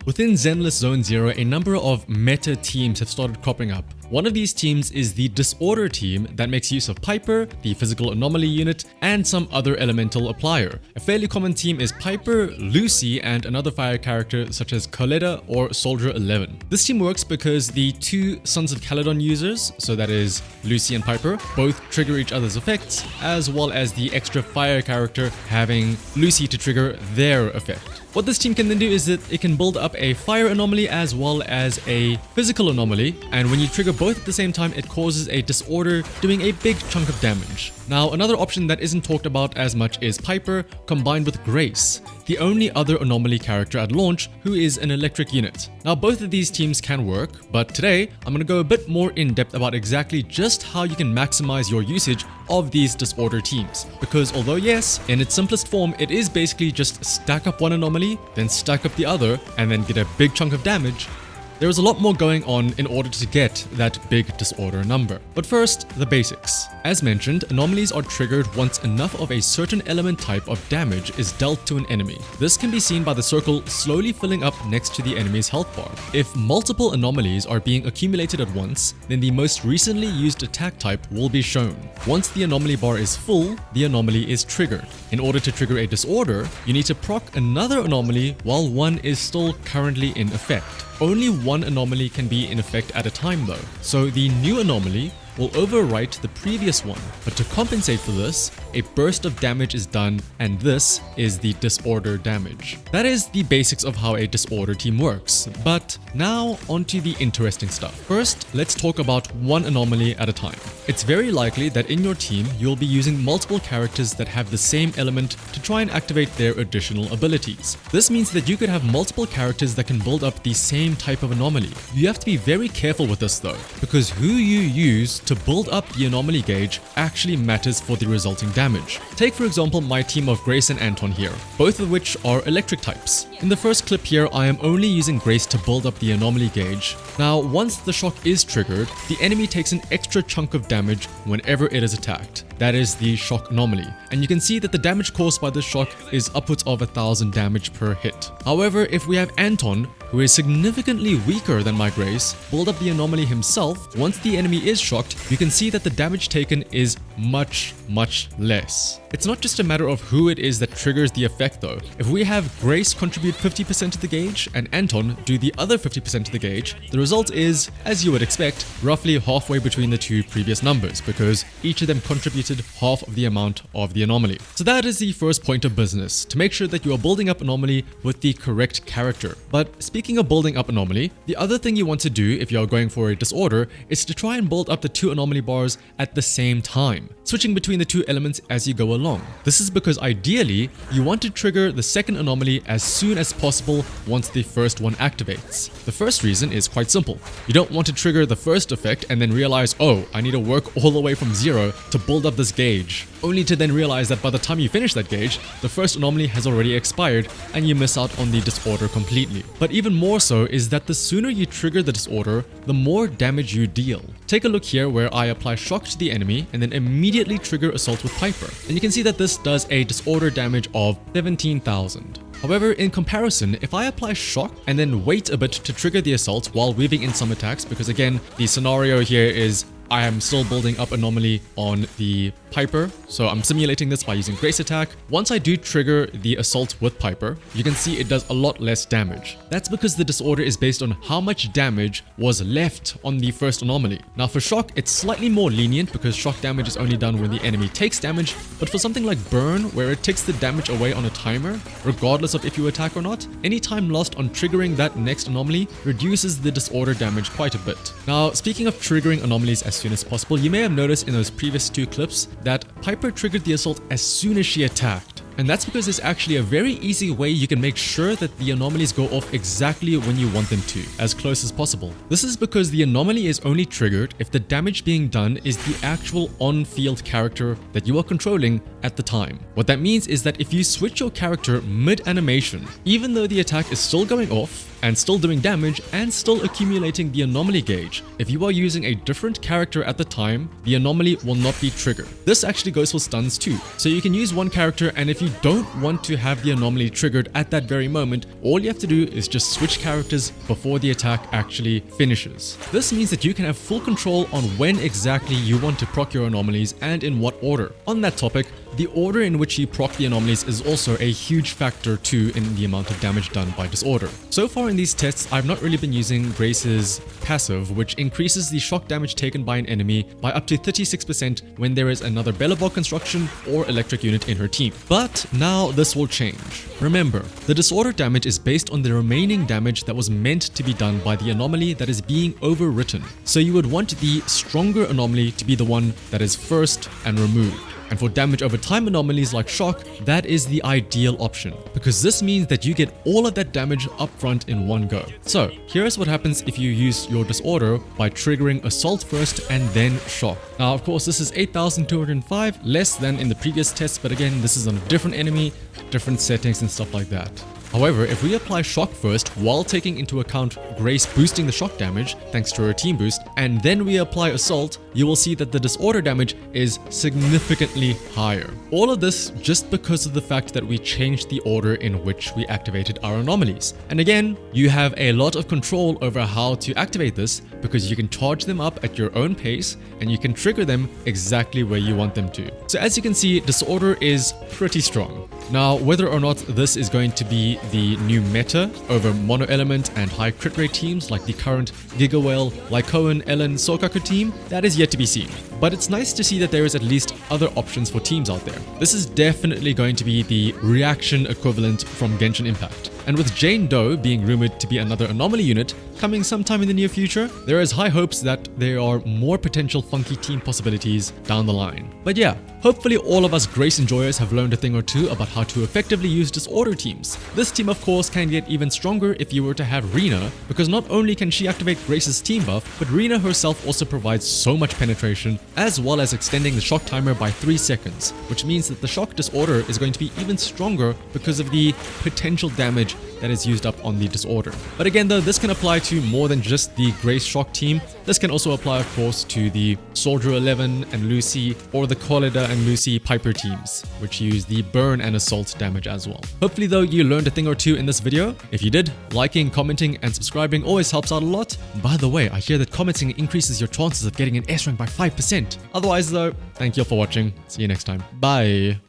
Within Zenless Zone Zero, a number of meta teams have started cropping up. One of these teams is the Disorder team that makes use of Piper, the physical anomaly unit, and some other elemental applier. A fairly common team is Piper, Lucy, and another fire character such as Coletta or Soldier 11. This team works because the two Sons of Caledon users, so that is Lucy and Piper, both trigger each other's effects, as well as the extra fire character having Lucy to trigger their effect. What this team can then do is that it can build up a fire anomaly as well as a physical anomaly, and when you trigger both at the same time, it causes a disorder doing a big chunk of damage. Now, another option that isn't talked about as much is Piper combined with Grace, the only other anomaly character at launch who is an electric unit. Now, both of these teams can work, but today I'm going to go a bit more in depth about exactly just how you can maximize your usage of these Disorder teams. Because although yes, in its simplest form, it is basically just stack up one anomaly, then stack up the other, and then get a big chunk of damage, there is a lot more going on in order to get that big disorder number. But first, the basics. As mentioned, anomalies are triggered once enough of a certain element type of damage is dealt to an enemy. This can be seen by the circle slowly filling up next to the enemy's health bar. If multiple anomalies are being accumulated at once, then the most recently used attack type will be shown. Once the anomaly bar is full, the anomaly is triggered. In order to trigger a disorder, you need to proc another anomaly while one is still currently in effect. Only one anomaly can be in effect at a time though, so the new anomaly will overwrite the previous one. But to compensate for this, a burst of damage is done, and this is the disorder damage. That is the basics of how a disorder team works. But now onto the interesting stuff. First, let's talk about one anomaly at a time. It's very likely that in your team, you'll be using multiple characters that have the same element to try and activate their additional abilities. This means that you could have multiple characters that can build up the same type of anomaly. You have to be very careful with this though, because who you use to build up the anomaly gauge actually matters for the resulting damage. Take for example my team of Grace and Anton here, both of which are electric types. In the first clip here, I am only using Grace to build up the anomaly gauge. Now, once the shock is triggered, the enemy takes an extra chunk of damage whenever it is attacked. That is the shock anomaly. And you can see that the damage caused by this shock is upwards of 1000 damage per hit. However, if we have Anton, who is significantly weaker than my Grace, build up the anomaly himself, once the enemy is shocked, you can see that the damage taken is much less. It's not just a matter of who it is that triggers the effect though. If we have Grace contribute 50% of the gauge and Anton do the other 50% of the gauge, the result is, as you would expect, roughly halfway between the two previous numbers, because each of them contributed half of the amount of the anomaly. So that is the first point of business, to make sure that you are building up anomaly with the correct character. But speaking of building up anomaly, the other thing you want to do if you are going for a disorder is to try and build up the two anomaly bars at the same time, switching between the two elements as you go along. This is because ideally, you want to trigger the second anomaly as soon as possible once the first one activates. The first reason is quite simple. You don't want to trigger the first effect and then realize, oh, I need to work all the way from zero to build up this gauge, only to then realize that by the time you finish that gauge, the first anomaly has already expired and you miss out on the disorder completely. But even more so is that the sooner you trigger the disorder, the more damage you deal. Take a look here where I apply shock to the enemy and then immediately trigger assault with Piper. And you can see that this does a disorder damage of 17,000. However, in comparison, if I apply shock and then wait a bit to trigger the assault while weaving in some attacks, because again, the scenario here is I am still building up anomaly on the Piper, so I'm simulating this by using Grace attack. Once I do trigger the assault with Piper, you can see it does a lot less damage. That's because the disorder is based on how much damage was left on the first anomaly. Now for shock, it's slightly more lenient because shock damage is only done when the enemy takes damage, but for something like burn, where it takes the damage away on a timer, regardless of if you attack or not, any time lost on triggering that next anomaly reduces the disorder damage quite a bit. Now, speaking of triggering anomalies as soon as possible, you may have noticed in those previous two clips that Piper triggered the assault as soon as she attacked. And that's because there's actually a very easy way you can make sure that the anomalies go off exactly when you want them to, as close as possible. This is because the anomaly is only triggered if the damage being done is the actual on-field character that you are controlling at the time. What that means is that if you switch your character mid-animation, even though the attack is still going off, and still doing damage and still accumulating the anomaly gauge, if you are using a different character at the time, the anomaly will not be triggered. This actually goes for stuns too. So you can use one character, and if you don't want to have the anomaly triggered at that very moment, all you have to do is just switch characters before the attack actually finishes. This means that you can have full control on when exactly you want to proc your anomalies and in what order. On that topic, the order in which you proc the anomalies is also a huge factor too in the amount of damage done by disorder. So far in these tests, I've not really been using Grace's passive, which increases the shock damage taken by an enemy by up to 36% when there is another Belobog construction or electric unit in her team. But now this will change. Remember, the disorder damage is based on the remaining damage that was meant to be done by the anomaly that is being overwritten. So you would want the stronger anomaly to be the one that is first and removed. And for damage over time anomalies like shock, that is the ideal option, because this means that you get all of that damage up front in one go. So here's what happens if you use your disorder by triggering assault first and then shock. Now of course this is 8,205, less than in the previous test, but again this is on a different enemy, different settings and stuff like that. However, if we apply shock first while taking into account Grace boosting the shock damage thanks to her team boost, and then we apply assault, you will see that the disorder damage is significantly higher. All of this just because of the fact that we changed the order in which we activated our anomalies. And again, you have a lot of control over how to activate this because you can charge them up at your own pace and you can trigger them exactly where you want them to. So as you can see, disorder is pretty strong. Now, whether or not this is going to be the new meta over mono element and high crit rate teams like the current Gigawell, Lycoan, Ellen, Soukaku team, that is yet to be seen. But it's nice to see that there is at least other options for teams out there. This is definitely going to be the reaction equivalent from Genshin Impact. And with Jane Doe being rumored to be another anomaly unit coming sometime in the near future, there is high hopes that there are more potential funky team possibilities down the line. But yeah, hopefully all of us Grace enjoyers have learned a thing or two about how to effectively use disorder teams. This team of course can get even stronger if you were to have Rena, because not only can she activate Grace's team buff, but Rena herself also provides so much penetration, as well as extending the shock timer by 3 seconds, which means that the shock disorder is going to be even stronger because of the potential damage that is used up on the disorder. But again though, this can apply to more than just the Grace shock team. This can also apply of course to the Soldier 11 and Lucy, or the Colida and Lucy Piper teams, which use the burn and assault damage as well. Hopefully though you learned a thing or two in this video. If you did, liking, commenting and subscribing always helps out a lot. By the way, I hear that commenting increases your chances of getting an S rank by 5%. Otherwise though, thank you all for watching. See you next time. Bye.